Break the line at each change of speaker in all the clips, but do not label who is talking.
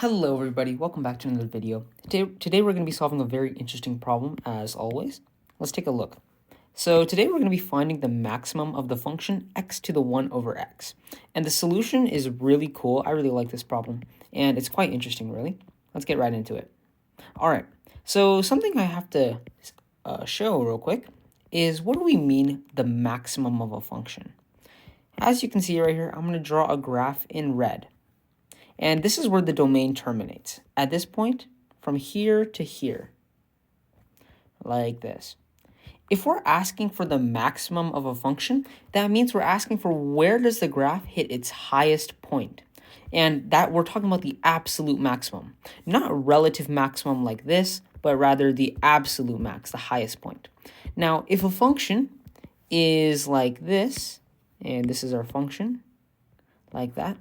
Hello everybody, welcome back to another video. Today we're going to be solving a very interesting problem as always. Let's take a look. So today we're going to be finding the maximum of the function x to the 1 over x. And the solution is really cool. I really like this problem and it's quite interesting really. Let's get right into it. Alright, so something I have to show real quick is what do we mean the maximum of a function? As you can see right here, I'm going to draw a graph in red. And this is where the domain terminates. At this point, from here to here, like this. If we're asking for the maximum of a function, that means we're asking for where does the graph hit its highest point. And that we're talking about the absolute maximum, not relative maximum like this, but rather the absolute max, the highest point. Now, if a function is like this, and this is our function, like that,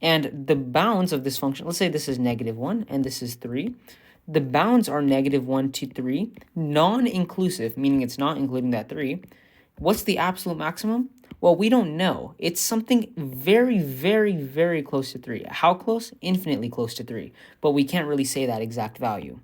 and the bounds of this function, let's say this is -1 and this is 3. The bounds are -1 to 3, non-inclusive, meaning it's not including that 3. What's the absolute maximum? Well, we don't know. It's something very, very, very close to 3. How close? Infinitely close to 3. But we can't really say that exact value.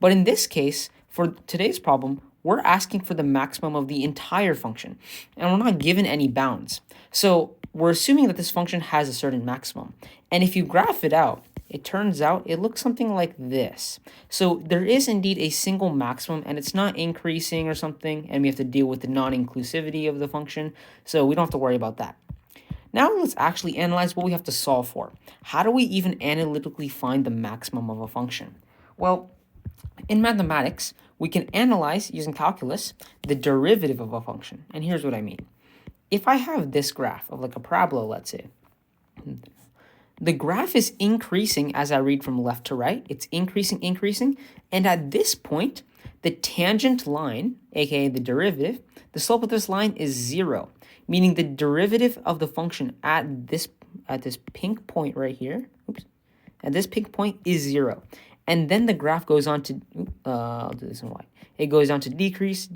But in this case, for today's problem, we're asking for the maximum of the entire function. And we're not given any bounds. So we're assuming that this function has a certain maximum. And if you graph it out, it turns out it looks something like this. So there is indeed a single maximum and it's not increasing or something, and we have to deal with the non-inclusivity of the function, so we don't have to worry about that. Now let's actually analyze what we have to solve for. How do we even analytically find the maximum of a function? Well, in mathematics, we can analyze, using calculus, the derivative of a function. And here's what I mean. If I have this graph of like a parabola, let's say, the graph is increasing as I read from left to right. It's increasing. And at this point, the tangent line, aka the derivative, the slope of this line is 0, meaning the derivative of the function at this pink point right here, at this pink point is 0. And then the graph goes on to, I'll do this in y. It goes on to decrease,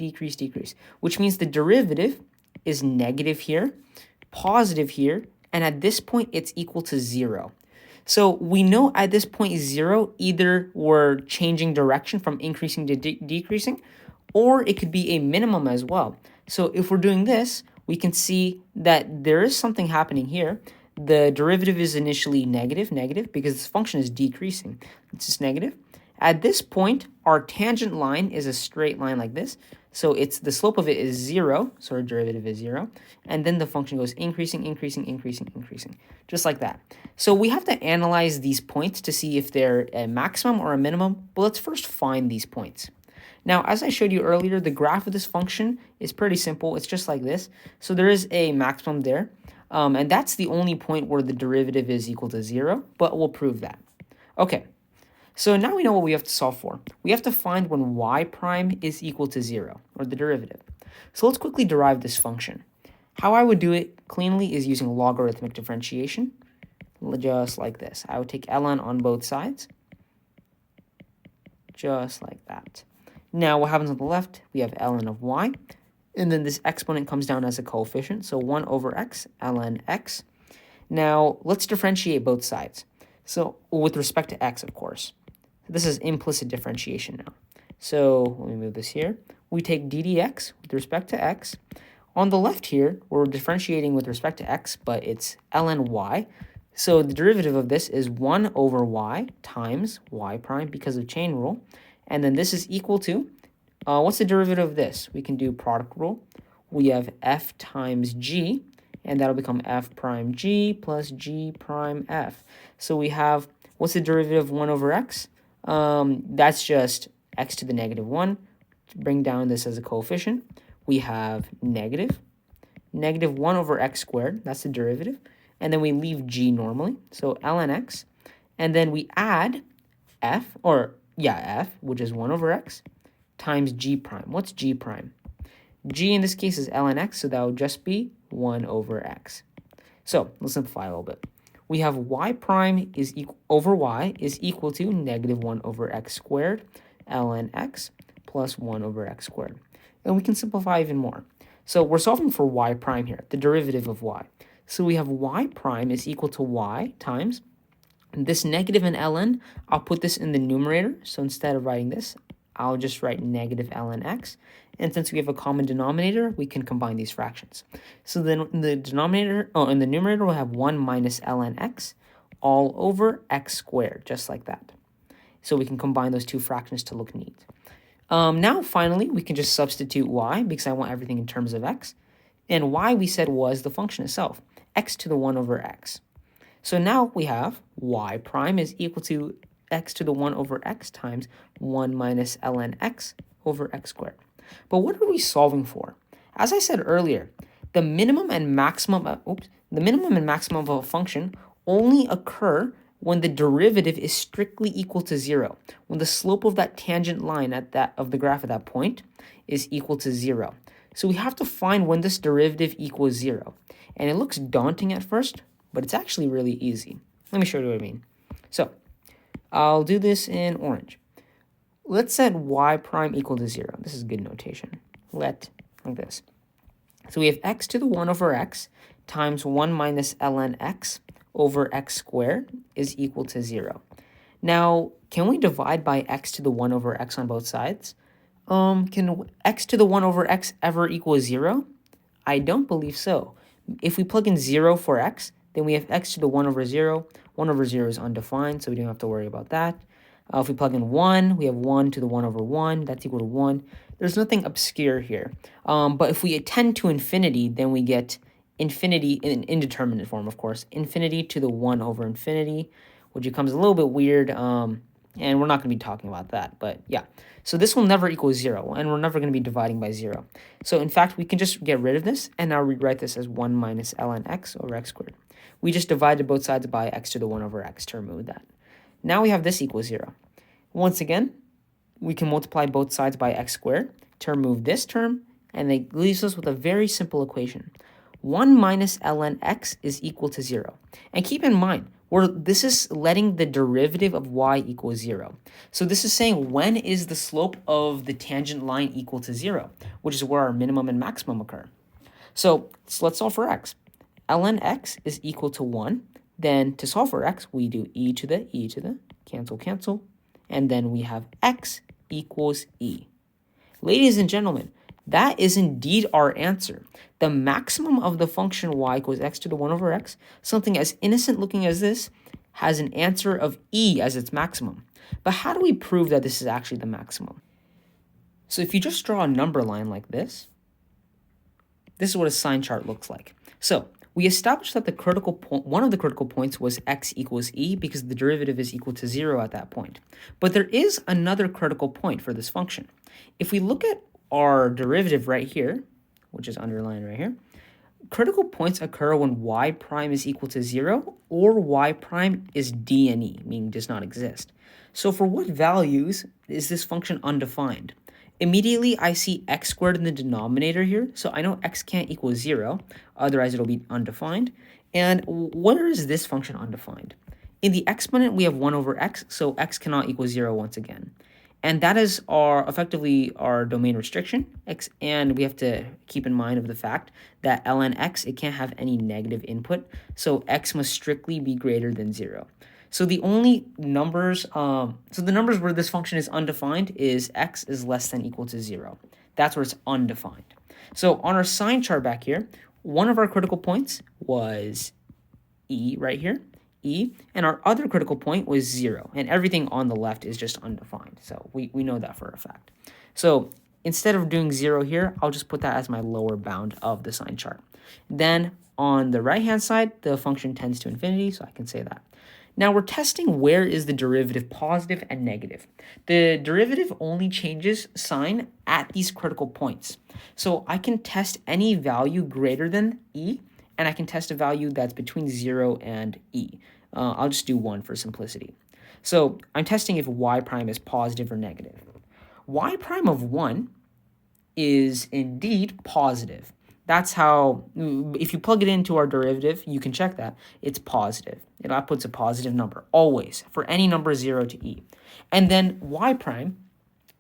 which means the derivative is negative here, positive here, and at this point, it's equal to 0. So we know at this point 0, either we're changing direction from increasing to decreasing, or it could be a minimum as well. So if we're doing this, we can see that there is something happening here. The derivative is initially negative, because this function is decreasing. It's just negative. At this point, our tangent line is a straight line like this. So it's the slope of it is 0, so our derivative is 0, and then the function goes increasing, just like that. So we have to analyze these points to see if they're a maximum or a minimum, but let's first find these points. Now, as I showed you earlier, the graph of this function is pretty simple. It's just like this. So there is a maximum there, and that's the only point where the derivative is equal to 0, but we'll prove that. Okay. So now we know what we have to solve for. We have to find when y prime is equal to 0, or the derivative. So let's quickly derive this function. How I would do it cleanly is using logarithmic differentiation, just like this. I would take ln on both sides, just like that. Now what happens on the left? We have ln of y, and then this exponent comes down as a coefficient, so 1 over x, ln x. Now let's differentiate both sides. So with respect to x, of course. This is implicit differentiation now. So let me move this here. We take d dx with respect to x. On the left here, we're differentiating with respect to x, but it's ln y. So the derivative of this is 1 over y times y prime because of chain rule. And then this is equal to, what's the derivative of this? We can do product rule. We have f times g, and that'll become f prime g plus g prime f. So we have, what's the derivative of 1 over x? That's just x to the -1. To bring down this as a coefficient, we have negative 1 over x squared. That's the derivative. And then we leave g normally, so ln x. And then we add f, which is 1 over x, times g prime. What's g prime? G in this case is ln x, so that would just be 1 over x. So let's simplify a little bit. We have y prime is over y is equal to -1 over x squared ln x plus 1 over x squared. And we can simplify even more. So we're solving for y prime here, the derivative of y. So we have y prime is equal to y times This negative and ln, I'll put this in the numerator. So instead of writing this, I'll just write negative ln x. And since we have a common denominator, we can combine these fractions. So then in the numerator, we'll have 1 minus ln x all over x squared, just like that. So we can combine those two fractions to look neat. Now, finally, we can just substitute y, because I want everything in terms of x. And y, we said, was the function itself, x to the 1 over x. So now we have y prime is equal to x to the 1 over x times 1 minus ln x over x squared. But what are we solving for? As I said earlier, the minimum and maximum of a function only occur when the derivative is strictly equal to 0, when the slope of that tangent line of the graph at that point is equal to 0. So we have to find when this derivative equals 0. And it looks daunting at first, but it's actually really easy. Let me show you what I mean. So I'll do this in orange. Let's set y prime equal to 0. This is good notation. Like this. So we have x to the 1 over x times 1 minus ln x over x squared is equal to 0. Now, can we divide by x to the 1 over x on both sides? Can x to the 1 over x ever equal 0? I don't believe so. If we plug in 0 for x, then we have x to the 1 over 0. 1 over 0 is undefined, so we don't have to worry about that. If we plug in 1, we have 1 to the 1 over 1. That's equal to 1. There's nothing obscure here. But if we tend to infinity, then we get infinity in indeterminate form, of course. Infinity to the 1 over infinity, which becomes a little bit weird. And we're not going to be talking about that. But yeah, so this will never equal 0, and we're never going to be dividing by 0. So in fact, we can just get rid of this and now rewrite this as 1 minus ln x over x squared. We just divided both sides by x to the 1 over x to remove that. Now we have this equals 0. Once again, we can multiply both sides by x squared to remove this term, and it leaves us with a very simple equation. 1 minus ln x is equal to 0. And keep in mind, this is letting the derivative of y equal 0. So this is saying when is the slope of the tangent line equal to 0, which is where our minimum and maximum occur. So let's solve for x. Ln x is equal to 1. Then to solve for x, we do e to the, cancel, and then we have x equals e. Ladies and gentlemen, that is indeed our answer. The maximum of the function y equals x to the 1 over x, something as innocent looking as this, has an answer of e as its maximum. But how do we prove that this is actually the maximum? So if you just draw a number line like this is what a sign chart looks like. So we established that one of the critical points was x equals e because the derivative is equal to 0 at that point. But there is another critical point for this function. If we look at our derivative right here, which is underlined right here, critical points occur when y prime is equal to 0 or y prime is d and e, meaning does not exist. So for what values is this function undefined? Immediately, I see x squared in the denominator here, so I know x can't equal 0, otherwise it'll be undefined. And where is this function undefined? In the exponent, we have 1 over x, so x cannot equal 0 once again. And that is effectively our domain restriction, and we have to keep in mind of the fact that ln x, it can't have any negative input, so x must strictly be greater than 0. So the only numbers, the numbers where this function is undefined is x is less than equal to 0. That's where it's undefined. So on our sign chart back here, one of our critical points was e right here, e, and our other critical point was 0, and everything on the left is just undefined. So we know that for a fact. So instead of doing 0 here, I'll just put that as my lower bound of the sign chart. Then on the right-hand side, the function tends to infinity, so I can say that. Now we're testing where is the derivative positive and negative. The derivative only changes sign at these critical points. So I can test any value greater than e, and I can test a value that's between 0 and e. I'll just do 1 for simplicity. So I'm testing if y prime is positive or negative. Y prime of 1 is indeed positive. That's how, if you plug it into our derivative, you can check that. It's positive. It outputs a positive number, always, for any number 0 to e. And then y prime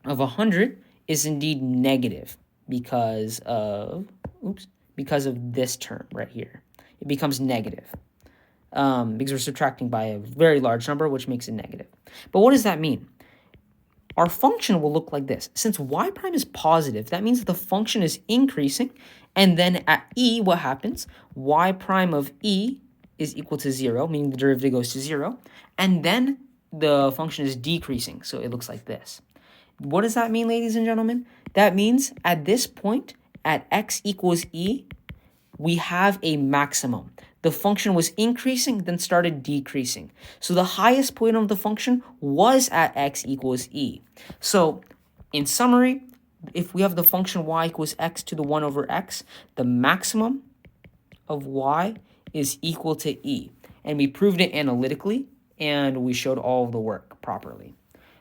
of 100 is indeed negative because of this term right here. It becomes negative. because we're subtracting by a very large number, which makes it negative. But what does that mean? Our function will look like this. Since y prime is positive, that means that the function is increasing, and then at e, what happens? Y prime of e is equal to 0, meaning the derivative goes to 0, and then the function is decreasing, so it looks like this. What does that mean, ladies and gentlemen? That means at this point, at x equals e, we have a maximum. The function was increasing, then started decreasing. So the highest point of the function was at x equals e. So in summary, if we have the function y equals x to the 1 over x, the maximum of y is equal to e. And we proved it analytically, and we showed all of the work properly.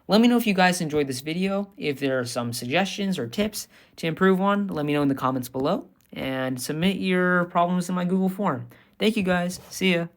Let me know if you guys enjoyed this video. If there are some suggestions or tips to improve on, let me know in the comments below. And submit your problems in my Google form. Thank you guys. See ya.